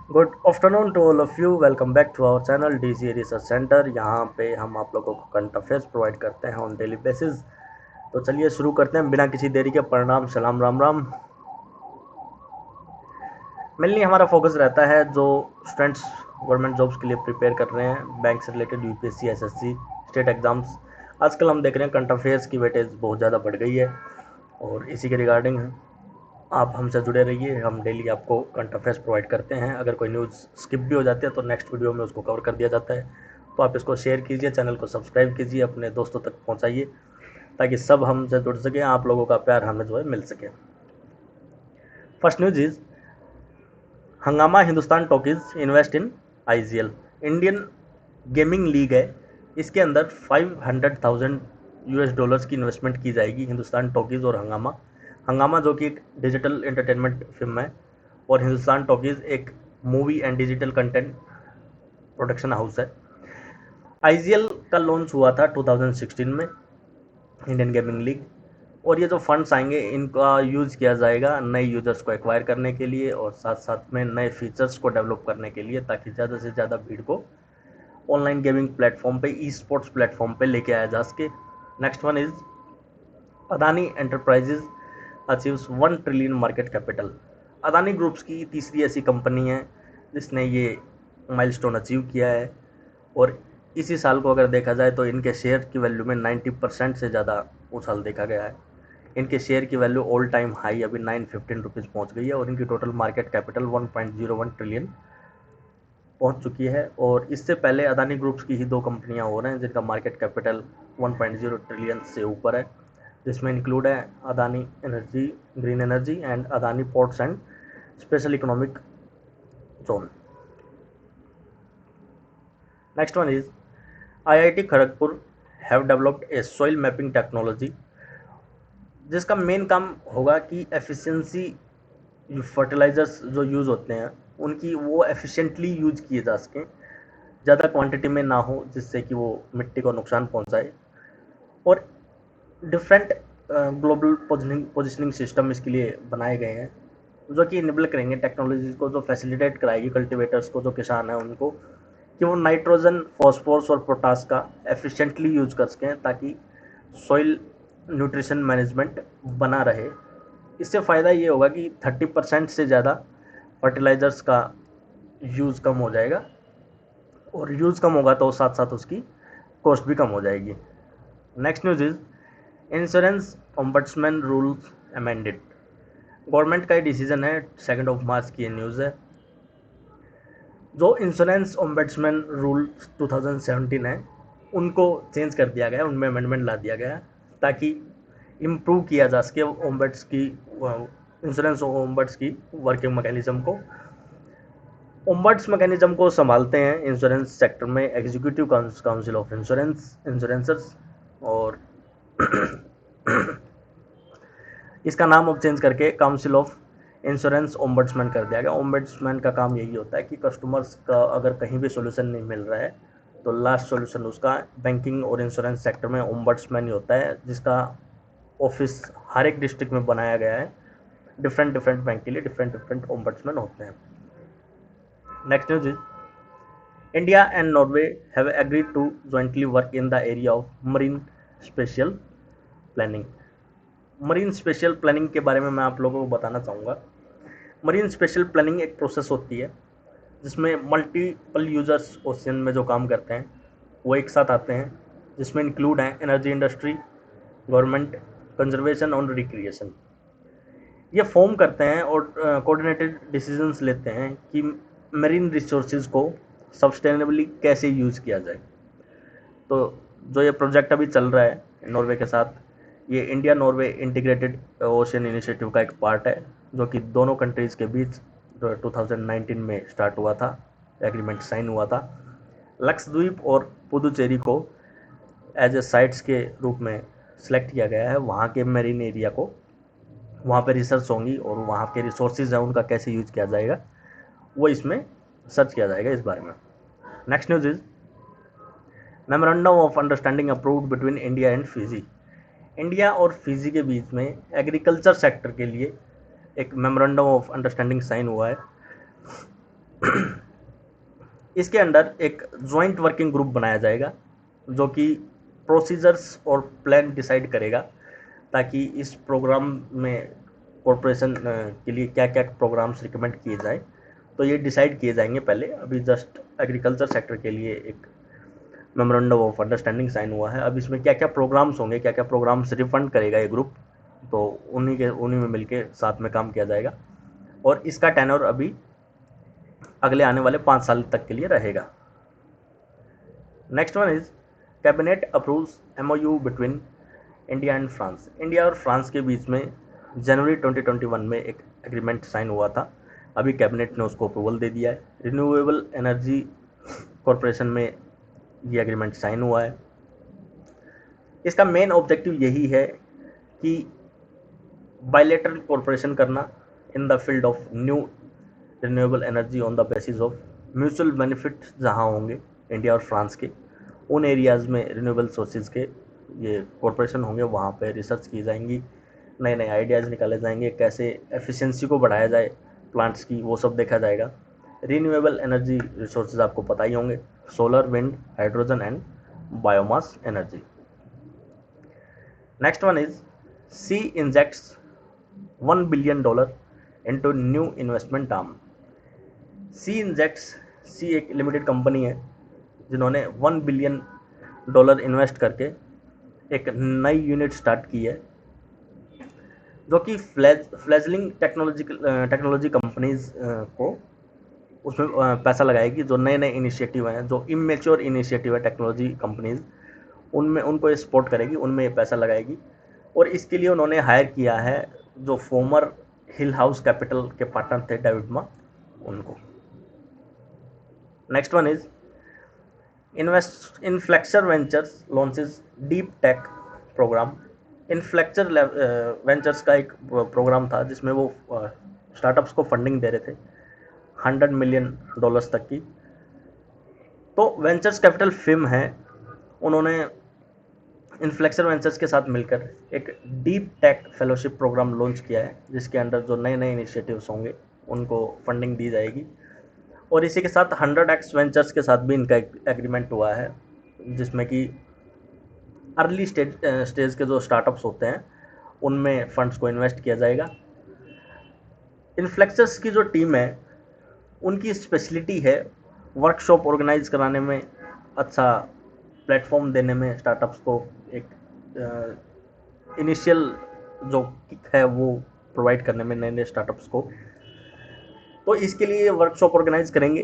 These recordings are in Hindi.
Good afternoon to all of you. Welcome back to our channel DC research centre. यहाँ पे हम आप लोगों को करंट अफेयर्स प्रोवाइड करते हैं ऑन डेली बेसिस। तो चलिए शुरू करते हैं बिना किसी देरी के। प्रणाम, सलाम, राम राम। मेनली हमारा फोकस रहता है जो स्टूडेंट्स गवर्नमेंट जॉब्स के लिए प्रिपेयर कर रहे हैं, बैंक से related, UPSC, SSC, state exams. आजकल हम देख रहे हैं करंट अफेयर्स की वेटेज बहुत ज़्यादा बढ़ गई है और इसी के रिगार्डिंग आप हमसे जुड़े रहिए। हम डेली आपको करंट अफेयर्स प्रोवाइड करते हैं। अगर कोई न्यूज़ स्किप भी हो जाती है तो नेक्स्ट वीडियो में उसको कवर कर दिया जाता है। तो आप इसको शेयर कीजिए, चैनल को सब्सक्राइब कीजिए, अपने दोस्तों तक पहुंचाइए ताकि सब हमसे जुड़ सकें, आप लोगों का प्यार हमें जो है मिल सके। फर्स्ट न्यूज इज हंगामा Hindustan talkies invest in IGL. Indian gaming league है, इसके अंदर 500,000 यूएस डॉलर्स की इन्वेस्टमेंट की जाएगी। हिंदुस्तान टॉकीज और हंगामा, हंगामा जो कि एक डिजिटल एंटरटेनमेंट फिल्म है और हिंदुस्तान टॉकीज एक movie and digital content production house है। आईजीएल का लॉन्च हुआ था 2016 में, इंडियन गेमिंग लीग। और ये जो फंड्स आएंगे इनका यूज़ किया जाएगा नए यूजर्स को एक्वायर करने के लिए और साथ साथ में नए फीचर्स को डेवलप करने के लिए, ताकि ज़्यादा से ज़्यादा भीड़ को ऑनलाइन गेमिंग प्लेटफॉर्म पे, ई स्पोर्ट्स प्लेटफॉर्म पे लेके आया जा सके। Next one is Adani enterprises achieves 1 trillion market capital. Adani groups की तीसरी ऐसी कंपनी है जिसने ये माइलस्टोन अचीव किया है और इसी साल को अगर देखा जाए तो इनके शेयर की वैल्यू में 90% से ज़्यादा उछाल देखा गया है। इनके शेयर की वैल्यू ऑल टाइम हाई अभी 915 रुपीज़ पहुँच गई है और इनकी टोटल मार्केट कैपिटल 1.01 ट्रिलियन पहुंच चुकी है। और इससे पहले अदानी ग्रुप्स की ही दो कंपनियां हो रहे हैं जिनका मार्केट कैपिटल 1.0 ट्रिलियन से ऊपर है, जिसमें इंक्लूड है Adani energy, green energy and Adani ports and special economic zone. Next one is IIT Kharagpur have developed A soil mapping technology, जिसका मेन काम होगा कि एफिशिएंसी, फर्टिलाइजर्स जो यूज़ होते हैं उनकी वो एफिशिएंटली यूज किए जा सकें, ज़्यादा क्वांटिटी में ना हो जिससे कि वो मिट्टी को नुकसान पहुंचाए। और डिफरेंट ग्लोबल पोजिशनिंग सिस्टम इसके लिए बनाए गए हैं जो कि इनेबल करेंगे टेक्नोलॉजी को, जो फैसिलिटेट कराएगी कल्टिवेटर्स को, जो किसान हैं उनको, कि वो नाइट्रोजन, फॉस्फोरस और पोटास का एफिशिएंटली यूज कर सकें ताकि सॉइल न्यूट्रिशन मैनेजमेंट बना रहे। इससे फ़ायदा ये होगा कि 30% से ज़्यादा फर्टिलाइज़र्स का यूज़ कम हो जाएगा और यूज़ कम होगा तो साथ साथ उसकी कॉस्ट भी कम हो जाएगी। Next news is insurance ombudsman rules amended. Government का ये डिसीजन है, 2 मार्च की ये न्यूज़ है। जो इंश्योरेंस ओम्बड्समैन रूल 2017 है उनको चेंज कर दिया गया, उनमें अमेंडमेंट ला दिया गया ताकि इम्प्रूव किया जा सके ओम्बड्स की, इंश्योरेंस ओम्बड्स की वर्किंग मैकेनिज्म को। ओम्बड्स मैकेनिज्म को संभालते हैं इंश्योरेंस सेक्टर में एग्जीक्यूटिव काउंसिल ऑफ इंश्योरेंसर्स। और इसका नाम अब चेंज करके काउंसिल ऑफ इंश्योरेंस ओम्बड्समैन कर दिया गया। ओम्बड्समैन का काम यही होता है कि कस्टमर्स का अगर कहीं भी सोल्यूशन नहीं मिल रहा है तो लास्ट सोल्यूशन उसका बैंकिंग और इंश्योरेंस सेक्टर में ओम्बड्समैन ही होता है, जिसका ऑफिस हर एक डिस्ट्रिक्ट में बनाया गया है। डिफरेंट डिफरेंट बैंक के लिए डिफरेंट डिफरेंट ओम्बड्समैन होते हैं। Next news is India and Norway have agreed to jointly work in the area of marine spatial planning. Marine spatial planning के बारे में मैं आप लोगों को बताना चाहूँगा। मरीन स्पेशल प्लानिंग एक प्रोसेस होती है जिसमें मल्टीपल यूजर्स ओशन में जो काम करते हैं वो एक साथ आते हैं, जिसमें इंक्लूड हैं एनर्जी इंडस्ट्री, गवर्नमेंट, कंजर्वेशन और रिक्रिएशन। ये फॉर्म करते हैं और कोऑर्डिनेटेड डिसीजंस लेते हैं कि मरीन रिसोर्सेज को सस्टेनेबली कैसे यूज़ किया जाए। तो जो ये प्रोजेक्ट अभी चल रहा है नॉर्वे के साथ, ये India Norway integrated ocean initiative का एक पार्ट है जो कि दोनों कंट्रीज़ के बीच 2019 में स्टार्ट हुआ था, एग्रीमेंट साइन हुआ था। लक्षद्वीप और पुदुचेरी को एज ए साइट्स के रूप में सिलेक्ट किया गया है। वहाँ के मेरीन एरिया को, वहाँ पे रिसर्च होंगी और वहाँ के रिसोर्सेज हैं उनका कैसे यूज किया जाएगा वो इसमें सर्च किया जाएगा इस बारे में। Next news is memorandum of understanding approved between India and Fiji. India और फिजी के बीच में एग्रीकल्चर सेक्टर के लिए एक मेमोरेंडम ऑफ अंडरस्टैंडिंग साइन हुआ है। इसके अंडर एक जॉइंट वर्किंग ग्रुप बनाया जाएगा जो कि प्रोसीजर्स और प्लान डिसाइड करेगा, ताकि इस प्रोग्राम में कॉरपोरेशन के लिए क्या क्या प्रोग्राम्स रिकमेंड किए जाए। तो ये डिसाइड किए जाएंगे पहले। अभी जस्ट एग्रीकल्चर सेक्टर के लिए एक मेमोरेंडम ऑफ अंडरस्टैंडिंग साइन हुआ है। अब इसमें क्या क्या प्रोग्राम्स होंगे, क्या क्या प्रोग्राम्स रिफंड करेगा ये ग्रुप, तो उन्हीं में मिलके साथ में काम किया जाएगा। और इसका टेन्योर अभी अगले आने वाले 5 साल तक के लिए रहेगा। Next one is cabinet approves MOU between India and France. India और फ्रांस के बीच में जनवरी 2021 में एक एग्रीमेंट साइन हुआ था। अभी कैबिनेट ने उसको अप्रूवल दे दिया है। रिन्यूएबल एनर्जी कॉरपोरेशन में ये एग्रीमेंट साइन हुआ है। इसका मेन ऑब्जेक्टिव यही है कि बायलैटरल कॉरपोरेशन करना in the field of new renewable energy on the basis of mutual benefit जहाँ होंगे इंडिया और फ्रांस के, उन एरियाज़ में रिन्यूएबल सोर्सेज के ये कॉरपोरेशन होंगे, वहाँ पे रिसर्च की जाएंगी, नए नए आइडियाज़ निकाले जाएंगे, कैसे एफिशिएंसी को बढ़ाया जाए प्लांट्स की, वो सब देखा जाएगा। रिन्यूएबल एनर्जी रिसोर्सेज आपको पता ही होंगे, solar, wind, hydrogen and biomass energy. Next one is Sea injects $1 billion into new investment arm. Sea एक लिमिटेड कंपनी है जिन्होंने $1 बिलियन इन्वेस्ट करके एक नई यूनिट स्टार्ट की है, जो कि फ्लैजलिंग टेक्नोलॉजी कंपनीज को उसमें पैसा लगाएगी। जो नए नए इनिशिएटिव हैं, जो इमेच्योर इनिशिएटिव है टेक्नोलॉजी कंपनीज, उनमें उनको ये सपोर्ट करेगी, उनमें ये पैसा लगाएगी। और इसके लिए उन्होंने हायर किया है जो फॉर्मर हिल हाउस कैपिटल के पार्टनर थे डेविड मा, उनको। Next one is Inflexor Ventures launches deep tech program. Inflexor Ventures का एक प्रोग्राम था जिसमें वो स्टार्टअप्स को फंडिंग दे रहे थे $100 मिलियन तक की। तो वेंचर्स कैपिटल फिम है, उन्होंने इनफ्लेक्चर वेंचर्स के साथ मिलकर एक deep tech fellowship programme launch किया है, जिसके अंडर जो नए नए इनिशिएटिव्स होंगे उनको फंडिंग दी जाएगी। और इसी के साथ 100x वेंचर्स के साथ भी इनका एग्रीमेंट हुआ है, जिसमें कि अर्ली स्टेज के जो स्टार्टअप्स होते हैं उनमें फंड्स को इन्वेस्ट किया जाएगा। इनफ्लेक्चर्स की जो टीम है उनकी स्पेशलिटी है वर्कशॉप ऑर्गेनाइज कराने में, अच्छा प्लेटफॉर्म देने में, स्टार्टअप्स को एक इनिशियल जो किक है वो प्रोवाइड करने में नए नए स्टार्टअप्स को। तो इसके लिए वर्कशॉप ऑर्गेनाइज करेंगे,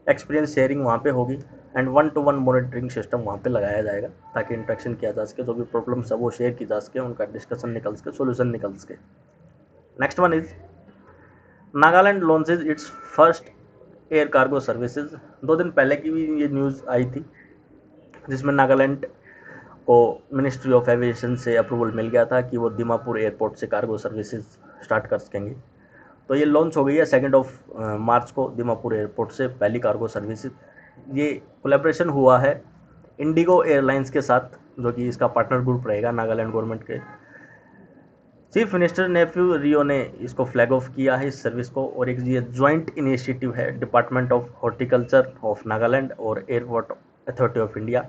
एक्सपीरियंस शेयरिंग वहाँ पे होगी एंड 1-to-1 मॉनिटरिंग सिस्टम वहाँ पे लगाया जाएगा, ताकि इंटरेक्शन किया जा सके, जो भी प्रॉब्लम्स है वो शेयर की जा सके, उनका डिस्कशन निकल सके, सोल्यूशन निकल सके। Next one is Nagaland launches it's first air cargo services. 2 दिन पहले की भी ये न्यूज़ आई थी, जिसमें नागालैंड को मिनिस्ट्री ऑफ एविएशन से अप्रूवल मिल गया था कि वो दीमापुर एयरपोर्ट से कार्गो सर्विसेज स्टार्ट कर सकेंगे। तो ये लॉन्च हो गई है 2 मार्च को दीमापुर एयरपोर्ट से पहली कार्गो सर्विसेज। ये कोलैबोरेशन हुआ है इंडिगो एयरलाइंस के साथ, जो कि इसका पार्टनर ग्रुप रहेगा नागालैंड गवर्नमेंट के। चीफ मिनिस्टर नेफ्यू रियो ने इसको फ्लैग ऑफ किया है इस सर्विस को। और एक ये ज्वाइंट इनिशिएटिव है department of horticulture of Nagaland और Airport Authority of India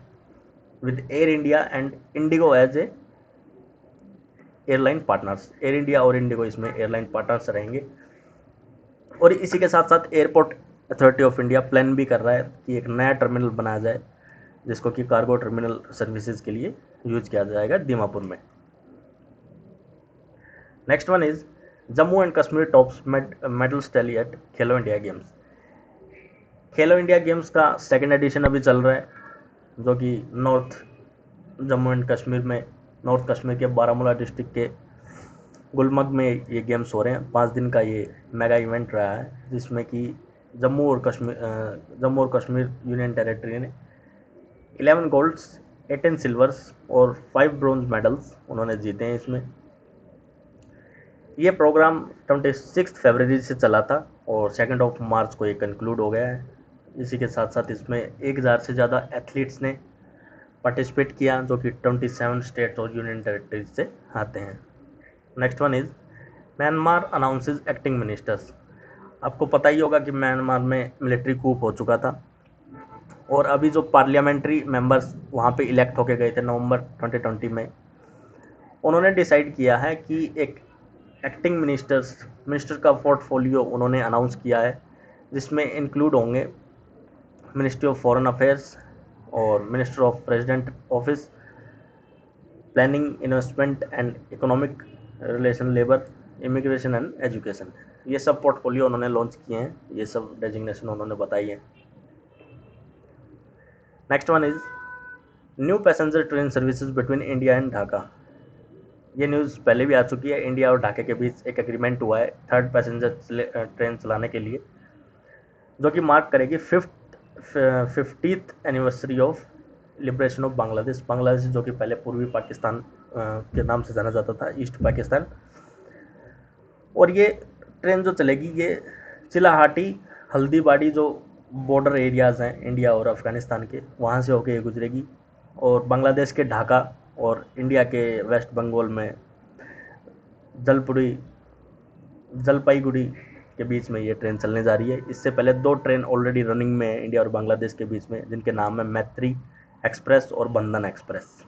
with Air India and IndiGo as a airline partners. Air India और इंडिगो इसमें एयरलाइन पार्टनर्स रहेंगे। और इसी के साथ साथ Airport Authority of India plan भी कर रहा है कि एक नया टर्मिनल बनाया जाए, जिसको कि कार्गो टर्मिनल सर्विसेज के लिए यूज किया जाएगा दीमापुर में। Next one is Jammu and Kashmir tops medals tally at Khelo India games. Khelo India games का 2nd एडिशन अभी चल रहा है, जो कि नॉर्थ जम्मू एंड कश्मीर में, नॉर्थ कश्मीर के बारामूला डिस्ट्रिक्ट के गुलमर्ग में ये गेम्स हो रहे हैं। 5 दिन का ये मेगा इवेंट रहा है, जिसमें कि जम्मू और कश्मीर यूनियन टेरिटरी ने 11 गोल्ड्स, 18 सिल्वर्स और 5 ब्रोंज मेडल्स उन्होंने जीते हैं इसमें। ये प्रोग्राम 26 फरवरी से चला था और 2 मार्च को ये कंक्लूड हो गया है। इसी के साथ साथ इसमें 1000 से ज़्यादा एथलीट्स ने पार्टिसिपेट किया, जो कि 27 स्टेट्स और यूनियन टेरिटरीज से आते हैं। Next one is Myanmar announces acting ministers. आपको पता ही होगा कि म्यांमार में मिलिट्री कूप हो चुका था, और अभी जो पार्लियामेंट्री मेंबर्स वहाँ पे इलेक्ट होके गए थे नवंबर 2020 में, उन्होंने डिसाइड किया है कि एक एक्टिंग मिनिस्टर का पोर्टफोलियो उन्होंने अनाउंस किया है, जिसमें इंक्लूड होंगे मिनिस्ट्री ऑफ फॉरेन अफेयर्स और minister of president office, planning, investment and economic relation, labour, immigration and education. ये सब पोर्टफोलियो उन्होंने लॉन्च किए हैं, ये सब डेजिग्नेशन उन्होंने बताई है। Next one is new passenger train services between India and Dhaka. ये न्यूज़ पहले भी आ चुकी है। इंडिया और ढाका के बीच एक एग्रीमेंट हुआ है थर्ड पैसेंजर ट्रेन चलाने के लिए, जो कि मार्क करेगी 50th anniversary of liberation of Bangladesh. Bangladesh जो कि पहले पूर्वी पाकिस्तान के नाम से जाना जाता था, ईस्ट पाकिस्तान। और ये ट्रेन जो चलेगी ये चिलाहाटी, हल्दीबाड़ी जो बॉर्डर एरियाज़ हैं इंडिया और अफ़गानिस्तान के, वहाँ से होके ये गुजरेगी, और बांग्लादेश के ढाका और इंडिया के वेस्ट बंगाल में जलपाईगुड़ी के बीच में ये ट्रेन चलने जा रही है। इससे पहले 2 ट्रेन ऑलरेडी रनिंग में है इंडिया और बांग्लादेश के बीच में, जिनके नाम है मैत्री एक्सप्रेस और बंधन express.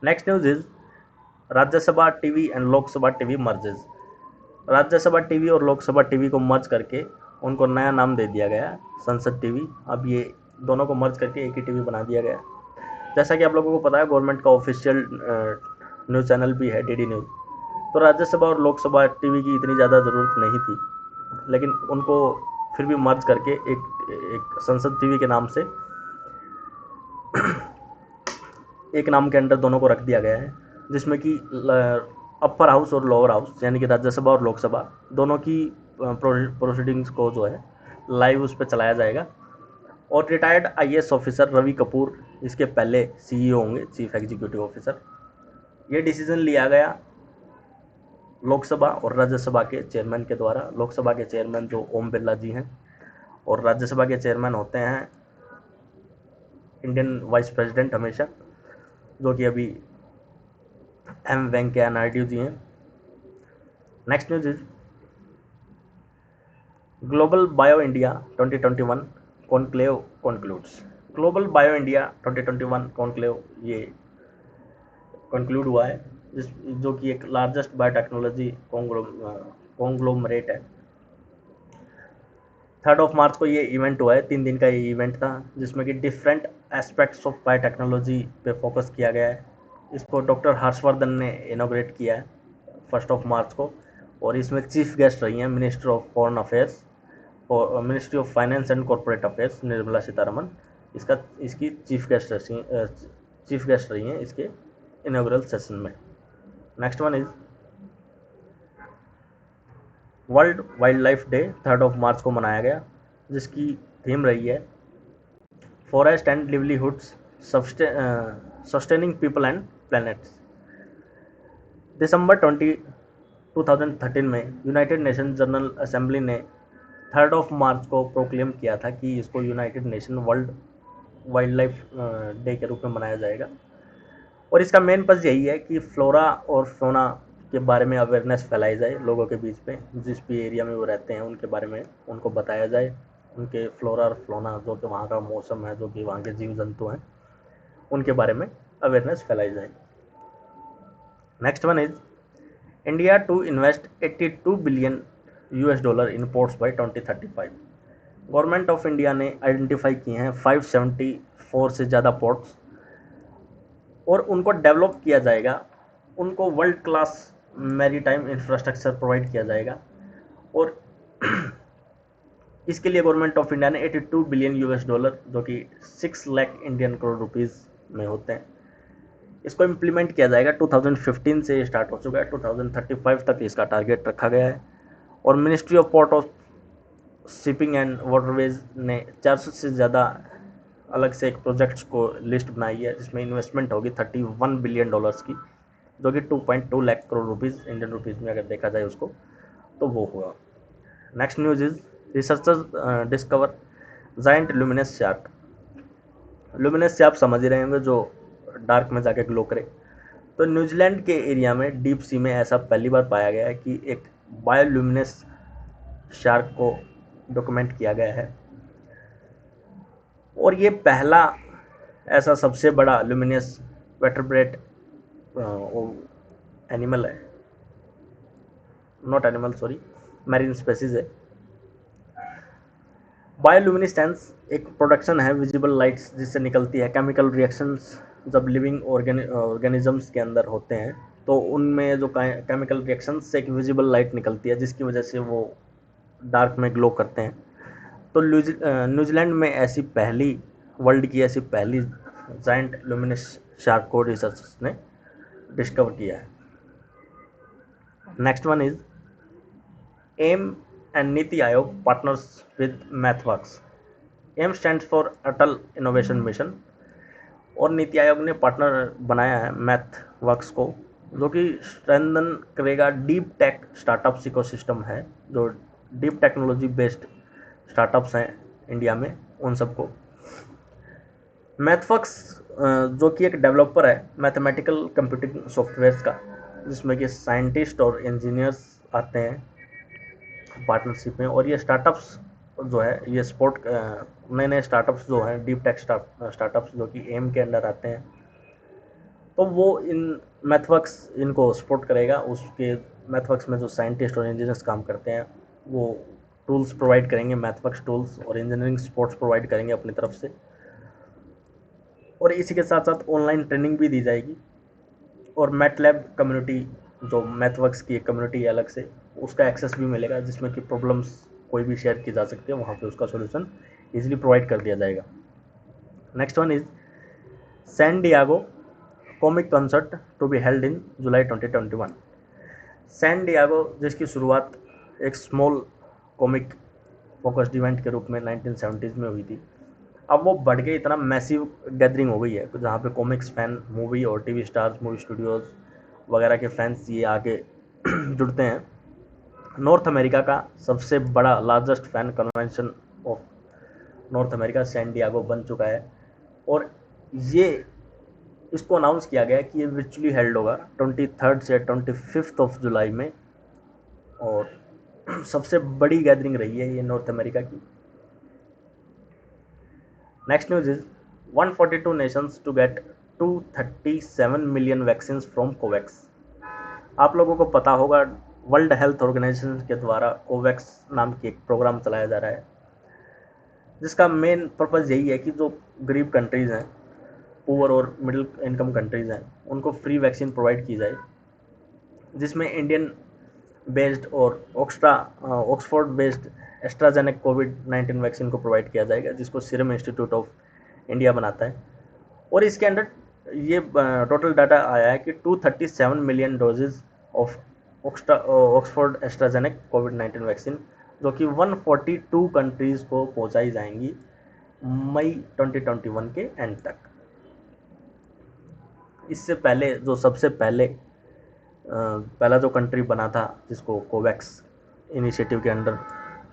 Next news is Rajya Sabha TV and Lok Sabha TV merges. Rajya Sabha TV और लोकसभा टीवी को मर्ज करके उनको नया नाम दे दिया गया, संसद टीवी। अब ये दोनों को मर्ज करके एक ही टीवी बना दिया गया। जैसा कि आप लोगों को पता है, गवर्नमेंट का ऑफिशियल न्यूज़ चैनल भी है डीडी न्यूज़। तो राज्यसभा और लोकसभा टीवी की इतनी ज़्यादा ज़रूरत नहीं थी, लेकिन उनको फिर भी मर्ज करके एक संसद टीवी के नाम से एक नाम के अंडर दोनों को रख दिया गया है, जिसमें कि अपर हाउस और लोअर हाउस यानी कि राज्यसभा और लोकसभा दोनों की प्रोसीडिंग्स को जो है लाइव उस पर चलाया जाएगा। और retired IAS officer Ravi Kapoor इसके पहले सीईओ होंगे, चीफ एग्जीक्यूटिव ऑफिसर। ये डिसीजन लिया गया लोकसभा और राज्यसभा के चेयरमैन के द्वारा। लोकसभा के चेयरमैन जो ओम बिरला जी हैं, और राज्यसभा के चेयरमैन होते हैं इंडियन वाइस प्रेसिडेंट हमेशा, जो कि अभी एम वेंकैया नायडू जी हैं। Next news is global bio India 2021 conclave concludes. Global bio India 2021 conclave ये कंक्लूड हुआ है, जो कि एक लार्जेस्ट बायोटेक्नोलॉजी कॉन्ग्लोमरेट है। 3 मार्च को ये इवेंट हुआ है, 3 दिन का ये इवेंट था, जिसमें कि डिफरेंट एस्पेक्ट्स ऑफ बायोटेक्नोलॉजी पे फोकस किया गया है। इसको डॉक्टर हर्षवर्धन ने इनोग्रेट किया है 1 मार्च को, और इसमें चीफ गेस्ट रही हैं मिनिस्टर ऑफ फॉरेन अफेयर्स और ministry of finance and corporate affairs Nirmala Sitharaman इसकी चीफ गेस्ट रही हैं इसके इनोग्रल सेशन में। Next one is World Wildlife Day 3 March को मनाया गया, जिसकी थीम रही है forest and livelihoods sustaining people and planets. दिसंबर 2013 में यूनाइटेड नेशन जनरल असेंबली ने 3 मार्च को प्रोक्लेम किया था कि इसको United nation world Wildlife day के रूप में मनाया जाएगा। और इसका मेन पर्पस यही है कि फ्लोरा और फौना के बारे में अवेयरनेस फैलाई जाए लोगों के बीच में, जिस भी एरिया में वो रहते हैं उनके बारे में उनको बताया जाए, उनके फ्लोरा और फ्लोना जो कि वहाँ का मौसम है, जो कि वहाँ के जीव जंतु हैं, उनके बारे में अवेयरनेस फैलाई जाए। Next one is India to invest $82 billion in ports by 2035। Government of India ने आइडेंटिफाई किए हैं 574 से ज़्यादा पोर्ट्स, और उनको डेवलप किया जाएगा, उनको world class maritime infrastructure provide किया जाएगा। और इसके लिए गवर्नमेंट ऑफ इंडिया ने $82 बिलियन जो कि 6 लाख इंडियन करोड़ रुपीज़ में होते हैं, इसको इम्प्लीमेंट किया जाएगा। 2015 से स्टार्ट हो चुका है, 2035 तक इसका टारगेट रखा गया है। और ministry of port of shipping and waterways ने 400 से ज़्यादा अलग से एक प्रोजेक्ट्स को लिस्ट बनाई है, जिसमें इन्वेस्टमेंट होगी $31 बिलियन की, जो कि 2.2 lakh crore rupees Indian rupees में अगर देखा जाए उसको, तो वो होगा। Next news is researchers discover giant luminous shark. Luminous shark समझ ही रहे होंगे, जो डार्क में जाके ग्लो करे। तो न्यूजीलैंड के एरिया में डीप सी में ऐसा पहली बार पाया गया है कि एक बायोल्यूमिनेस शार्क को डॉक्यूमेंट किया गया है और ये पहला ऐसा सबसे बड़ा ल्यूमिनस वर्टेब्रेट एनिमल है, not animal sorry, marine species है। बायोल्यूमिनेसेंस एक प्रोडक्शन है विजिबल लाइट्स जिससे निकलती है। केमिकल रिएक्शंस जब लिविंग ऑर्गेनिजम्स के अंदर होते हैं तो उनमें जो केमिकल रिएक्शंस से एक विजिबल लाइट निकलती है जिसकी वजह से वो डार्क में ग्लो करते हैं। तो न्यूजीलैंड में ऐसी पहली, वर्ल्ड की ऐसी पहली जायंट ल्यूमिनस शार्क को रिसर्चर्स ने डिस्कवर किया है। Next one is AIM and NITI Aayog partners with MathWorks. AIM stands for Atal innovation mission और नीति आयोग ने पार्टनर बनाया है मैथवर्क्स को, जो कि स्ट्रेंथन करेगा डीप टेक स्टार्टअप्स इकोसिस्टम है, जो डीप टेक्नोलॉजी बेस्ड स्टार्टअप्स हैं इंडिया में, उन सबको। मैथवर्क्स जो कि एक डेवलपर है मैथमेटिकल कंप्यूटिंग सॉफ्टवेयर्स का, जिसमें कि साइंटिस्ट और इंजीनियर्स आते हैं पार्टनरशिप में। और ये स्टार्टअप्स जो है ये सपोर्ट, नए नए स्टार्टअप्स जो हैं डीप टेक स्टार्टअप्स जो कि एम के अंडर आते हैं, तो वो इन मैथवर्क्स इनको सपोर्ट करेगा। उसके मैथवर्क्स में जो साइंटिस्ट और इंजीनियर्स काम करते हैं वो टूल्स प्रोवाइड करेंगे, मैथवर्क्स टूल्स और इंजीनियरिंग सपोर्ट्स प्रोवाइड करेंगे अपनी तरफ से। और इसी के साथ साथ ऑनलाइन ट्रेनिंग भी दी जाएगी। और मैटलैब कम्युनिटी, जो मैथवर्क्स की एक कम्युनिटी है अलग से, उसका एक्सेस भी मिलेगा जिसमें कि प्रॉब्लम्स कोई भी शेयर की जा सकती है, वहाँ पे उसका सॉल्यूशन इजीली प्रोवाइड कर दिया जाएगा। Next one is San Diego comic concert to be held in July 2021। San Diego जिसकी शुरुआत एक स्मॉल कॉमिक फोकस्ड इवेंट के रूप में 1970s में हुई थी, अब वो बढ़ के इतना मैसिव गैदरिंग हो गई है जहाँ पे कॉमिक्स फैन, मूवी और टीवी स्टार्स, मूवी स्टूडियोज़ वगैरह के फैंस ये आके जुड़ते हैं। नॉर्थ अमेरिका का सबसे बड़ा largest fan convention of North America San Diego बन चुका है और ये इसको अनाउंस किया गया है कि ये वर्चुअली हेल्ड होगा 23 से 25 ऑफ जुलाई में। और सबसे बड़ी गैदरिंग रही है ये नॉर्थ अमेरिका की। Next news is 142 nations to get 237 million vaccine from COVAX. आप लोगों को पता होगा वर्ल्ड हेल्थ ऑर्गेनाइजेशन के द्वारा कोवैक्स नाम की एक प्रोग्राम चलाया जा रहा है, जिसका मेन पर्पज़ यही है कि जो गरीब कंट्रीज़ हैं, पुअर और मिडिल इनकम कंट्रीज़ हैं, उनको फ्री वैक्सीन प्रोवाइड की जाए, जिसमें इंडियन बेस्ड और ऑक्सफोर्ड बेस्ड एस्ट्राजेनेक कोविड-19 वैक्सीन को प्रोवाइड किया जाएगा, जिसको सीरम इंस्टीट्यूट ऑफ इंडिया बनाता है। और इसके अंदर ये टोटल डाटा आया है कि 237 million doses of Oxford AstraZeneca कोविड-19 वैक्सीन, जो कि 142 कंट्रीज़ को पहुंचाई जाएंगी मई 2021 के एंड तक। इससे पहले जो सबसे पहला जो कंट्री बना था जिसको कोवैक्स इनिशिएटिव के अंडर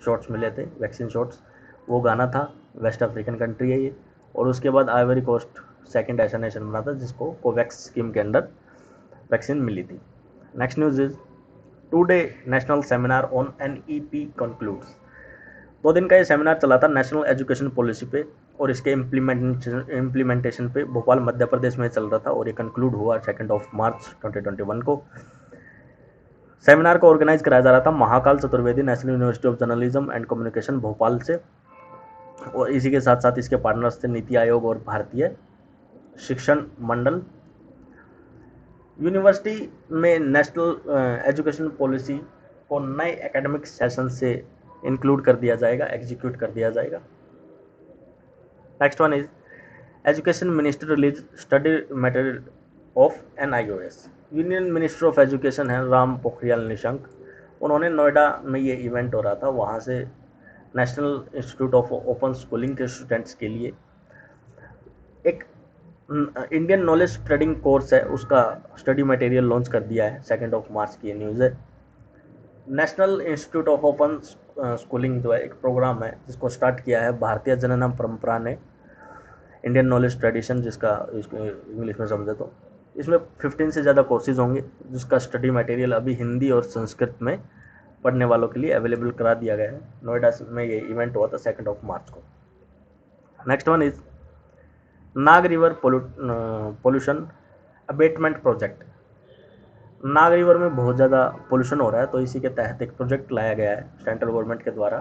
शॉट्स मिले थे, वैक्सीन शॉट्स, वो गाना था, वेस्ट अफ्रीकन कंट्री है ये। और उसके बाद आइवरी कोस्ट सेकंड ऐसा नेशन बना था जिसको कोवैक्स स्कीम के अंडर वैक्सीन मिली थी। Next news is today national seminar on NEP concludes. 2 दिन का ये सेमिनार चला था नेशनल एजुकेशन पॉलिसी पे और इसके इम्प्लीमेंटेशन पे, भोपाल मध्य प्रदेश में चल रहा था और ये कंक्लूड हुआ 2 मार्च 2021 को। सेमिनार को ऑर्गेनाइज कराया जा रहा था Mahakal Chaturvedi national university of journalism and communication Bhopal से, और इसी के साथ साथ इसके पार्टनर्स थे नीति आयोग और भारतीय शिक्षण मंडल। यूनिवर्सिटी में नेशनल एजुकेशन पॉलिसी को नए एकेडमिक सेशन से इंक्लूड कर दिया जाएगा, एग्जीक्यूट कर दिया जाएगा। Next one is education minister release study material of NIOS। Union minister of education है राम पोखरियाल निशंक, उन्होंने नोएडा में ये इवेंट हो रहा था, वहाँ से national institute of open schooling के स्टूडेंट्स के लिए एक इंडियन नॉलेज ट्रेडिंग कोर्स है, उसका स्टडी मटेरियल लॉन्च कर दिया है। 2 मार्च की न्यूज़ है। National institute of open schooling जो है एक प्रोग्राम है जिसको स्टार्ट किया है भारतीय जननम परंपरा ने, इंडियन नॉलेज ट्रेडिशन जिसका इंग्लिश में समझे तो। इसमें 15 से ज़्यादा कोर्सेज होंगे जिसका स्टडी मटेरियल अभी हिंदी और संस्कृत में पढ़ने वालों के लिए अवेलेबल करा दिया गया है। नोएडा में ये इवेंट हुआ था 2 मार्च को। Next one is Nag river pollution abatement project. Nag river में बहुत ज़्यादा पोल्यूशन हो रहा है, तो इसी के तहत एक प्रोजेक्ट लाया गया है सेंट्रल गवर्नमेंट के द्वारा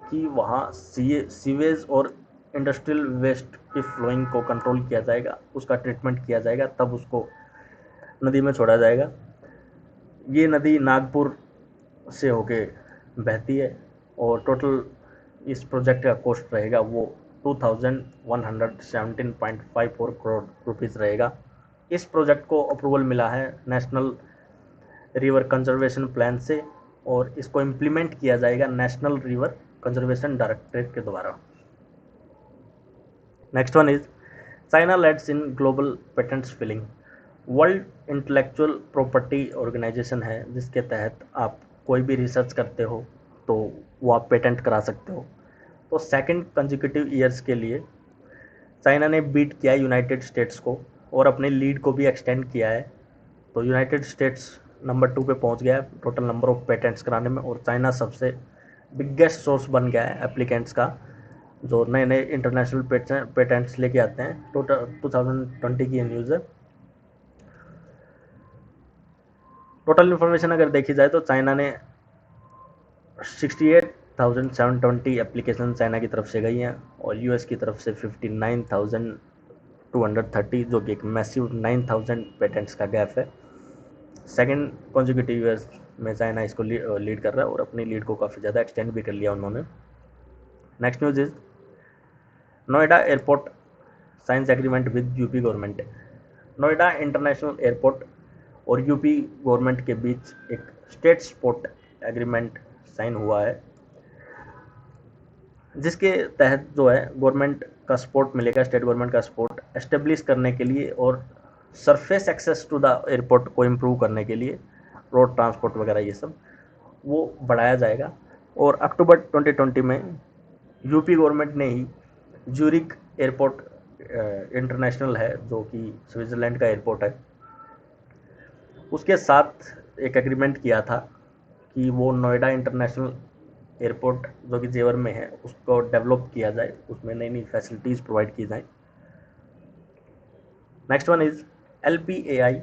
कि वहाँ सीवेज और इंडस्ट्रियल वेस्ट की फ्लोइंग को कंट्रोल किया जाएगा, उसका ट्रीटमेंट किया जाएगा, तब उसको नदी में छोड़ा जाएगा। ये नदी नागपुर से होके बहती है और टोटल इस प्रोजेक्ट का कॉस्ट रहेगा वो 2117.54 करोड़ रुपीज़ रहेगा। इस प्रोजेक्ट को अप्रूवल मिला है नेशनल रिवर कंजर्वेशन प्लान से और इसको इम्प्लीमेंट किया जाएगा नेशनल रिवर कंजर्वेशन डायरेक्टरेट के द्वारा। Next one is China leads in global patents filing. World intellectual property organisation है जिसके तहत आप कोई भी रिसर्च करते हो तो वो आप पेटेंट करा सकते हो। तो सेकंड कंजिक्यूटिव ईयर्स के लिए चाइना ने बीट किया यूनाइटेड स्टेट्स को और अपने लीड को भी एक्सटेंड किया है। तो यूनाइटेड स्टेट्स नंबर 2 पे पहुंच गया है टोटल नंबर ऑफ पेटेंट्स कराने में, और चाइना सबसे बिगेस्ट सोर्स बन गया है एप्लीकेंट्स का, जो नए नए इंटरनेशनल पेटेंट्स लेके आते हैं। टोटल 2020 की न्यूज़ है। टोटल इन्फॉर्मेशन अगर देखी जाए तो चाइना ने 68,720 एप्लीकेशन चाइना की तरफ से गई हैं और यूएस की तरफ से 59,230, जो कि एक मैसिव 9,000 पेटेंट्स का गैप है। सेकेंड कॉन्जिक्यूटिव ईयर्स में चाइना इसको लीड कर रहा है और अपनी लीड को काफ़ी ज़्यादा एक्सटेंड भी कर लिया उन्होंने। Next news is Noida airport science agreement with UP government. Noida international airport और यूपी गवर्नमेंट के बीच एक स्टेट सपोर्ट एग्रीमेंट साइन हुआ है, जिसके तहत जो है गवर्नमेंट का सपोर्ट मिलेगा, स्टेट गवर्नमेंट का सपोर्ट एस्टेब्लिश करने के लिए और surface access to the airport को इम्प्रूव करने के लिए, रोड ट्रांसपोर्ट वगैरह ये सब वो बढ़ाया जाएगा। और अक्टूबर 2020 में यूपी गवर्नमेंट ने ही ज्यूरिक एयरपोर्ट इंटरनेशनल है, जो कि स्विट्ज़रलैंड का एयरपोर्ट है, उसके साथ एक एग्रीमेंट किया था कि वो नोएडा इंटरनेशनल एयरपोर्ट जो कि जेवर में है उसको डेवलप किया जाए, उसमें नई नई फैसिलिटीज़ प्रोवाइड की जाए। Next one is LPAI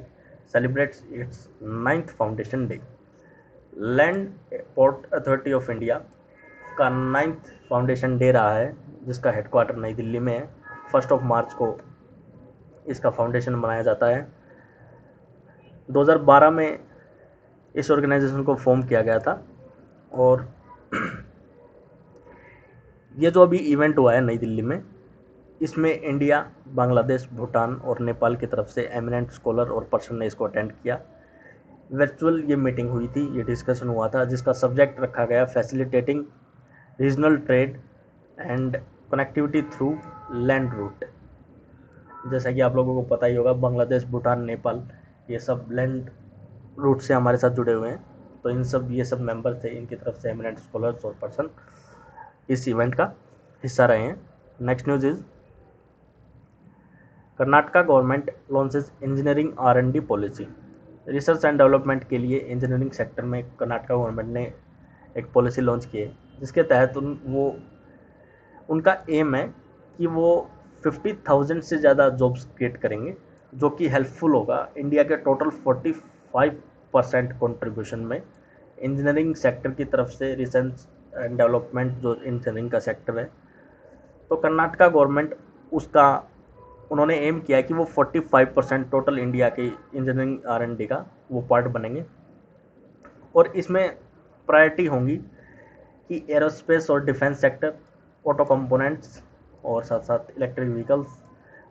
celebrates it's 9th foundation day. Land port authority of India का 9th फाउंडेशन डे रहा है, जिसका हेडक्वार्टर नई दिल्ली में है। 1 मार्च को इसका फाउंडेशन मनाया जाता है। 2012 में इस ऑर्गेनाइजेशन को फॉर्म किया गया था और ये जो अभी इवेंट हुआ है नई दिल्ली में, इसमें इंडिया, बांग्लादेश, भूटान और नेपाल की तरफ से एमिनेंट स्कॉलर और पर्सन ने इसको अटेंड किया। वर्चुअल ये मीटिंग हुई थी, ये डिस्कशन हुआ था, जिसका सब्जेक्ट रखा गया facilitating regional trade and connectivity through land route. जैसा कि आप लोगों को पता ही होगा, बांग्लादेश, भूटान, नेपाल ये सब लैंड रूट से हमारे साथ जुड़े हुए हैं, तो ये सब मेंबर थे, इनकी तरफ से एमिनेंट स्कॉलर्स और पर्सन इस इवेंट का हिस्सा रहे हैं। Next news is Karnataka government launches engineering R&D policy. Research and development के लिए इंजीनियरिंग सेक्टर में कर्नाटका गवर्नमेंट ने एक पॉलिसी लॉन्च की है, जिसके तहत उनका एम है कि वो 50,000 से ज़्यादा जॉब्स क्रिएट करेंगे, जो कि हेल्पफुल होगा इंडिया के टोटल 45% कंट्रीब्यूशन में। इंजीनियरिंग सेक्टर की तरफ से रिसर्च एंड डेवलपमेंट जो इंजीनियरिंग का सेक्टर है, तो कर्नाटका गवर्नमेंट उसका उन्होंने एम किया कि वो 45% टोटल इंडिया के इंजीनियरिंग R&D का वो पार्ट बनेंगे। और इसमें प्रायोरिटी होंगी कि एरोस्पेस और डिफेंस सेक्टर, ऑटो कंपोनेंट्स और साथ साथ इलेक्ट्रिक व्हीकल्स,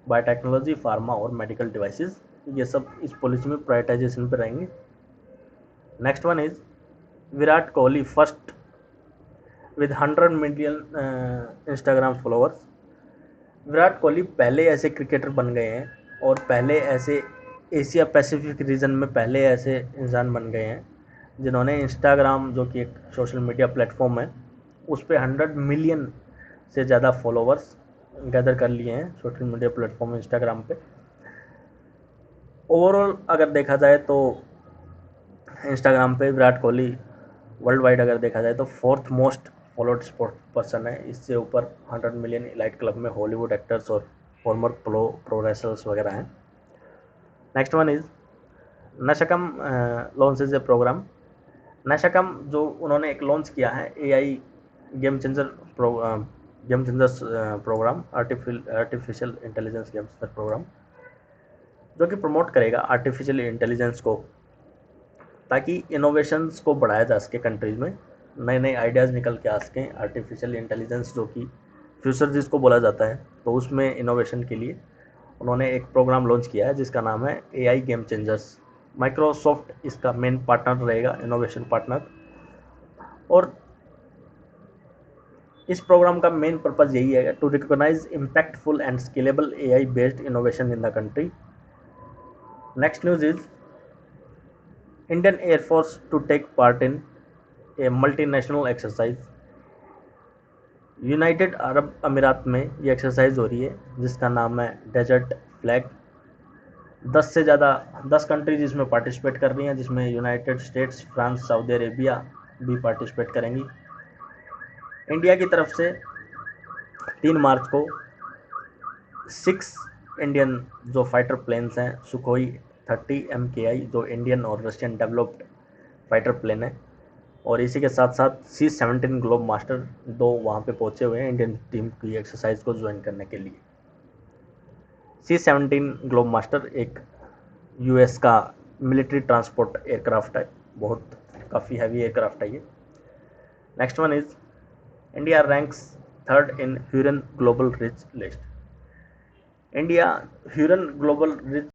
बायोटेक्नोलॉजी, फार्मा और मेडिकल डिवाइसेस, ये सब इस पॉलिसी में प्रायोरिटाइजेशन पे रहेंगे। Next one is Virat Kohli first with 100 million Instagram followers. Virat Kohli पहले ऐसे क्रिकेटर बन गए हैं और पहले ऐसे एशिया पैसिफिक रीजन में पहले ऐसे इंसान बन गए हैं जिन्होंने इंस्टाग्राम, जो कि एक सोशल मीडिया प्लेटफॉर्म है, उस पर 100 मिलियन से ज़्यादा फॉलोअर्स गैदर कर लिए हैं सोशल मीडिया प्लेटफॉर्म इंस्टाग्राम पे। ओवरऑल अगर देखा जाए तो इंस्टाग्राम पे विराट कोहली वर्ल्ड वाइड अगर देखा जाए तो fourth most followed sport person है। इससे ऊपर 100 मिलियन इलाइट क्लब में हॉलीवुड एक्टर्स और फॉर्मर प्रो रेसलर्स वगैरह हैं। Next one is NASSCOM launches a program. NASSCOM जो उन्होंने एक लॉन्च किया है AI game changer game changers program, artificial intelligence game changer program, जो कि प्रमोट करेगा आर्टिफिशियल इंटेलिजेंस को, ताकि इनोवेशंस को बढ़ाया जा सके कंट्रीज़ में, नए नए आइडियाज़ निकल के आ सकें। आर्टिफिशियल इंटेलिजेंस जो कि फ्यूचर जिसको बोला जाता है, तो उसमें इनोवेशन के लिए उन्होंने एक प्रोग्राम लॉन्च किया है जिसका नाम है एआई गेम चेंजर्स। माइक्रोसॉफ्ट इसका मेन पार्टनर रहेगा, इनोवेशन पार्टनर। और इस प्रोग्राम का मेन पर्पज़ यही है to recognise impactful and scalable AI based innovation in the country. Next news is Indian air force to take part in a multinational exercise. United Arab Emirates में ये एक्सरसाइज हो रही है जिसका नाम है डेजर्ट फ्लैग। 10 कंट्रीज इसमें पार्टिसिपेट कर रही हैं, जिसमें United states, France, Saudi Arabia भी पार्टिसिपेट करेंगी। इंडिया की तरफ से 3 मार्च को 6 इंडियन जो फाइटर प्लेन्स हैं, सुखोई 30 MKI, जो इंडियन और रशियन डेवलप्ड फाइटर प्लेन है, और इसी के साथ साथ C-17 ग्लोब मास्टर 2 वहाँ पे पहुँचे हुए हैं इंडियन टीम की एक्सरसाइज को ज्वाइन करने के लिए। C-17 ग्लोब मास्टर एक US का मिलिट्री ट्रांसपोर्ट एयरक्राफ्ट है, बहुत काफ़ी हैवी एयरक्राफ्ट है ये। Next one is India ranks 3rd in Hurun global rich list. India Hurun global rich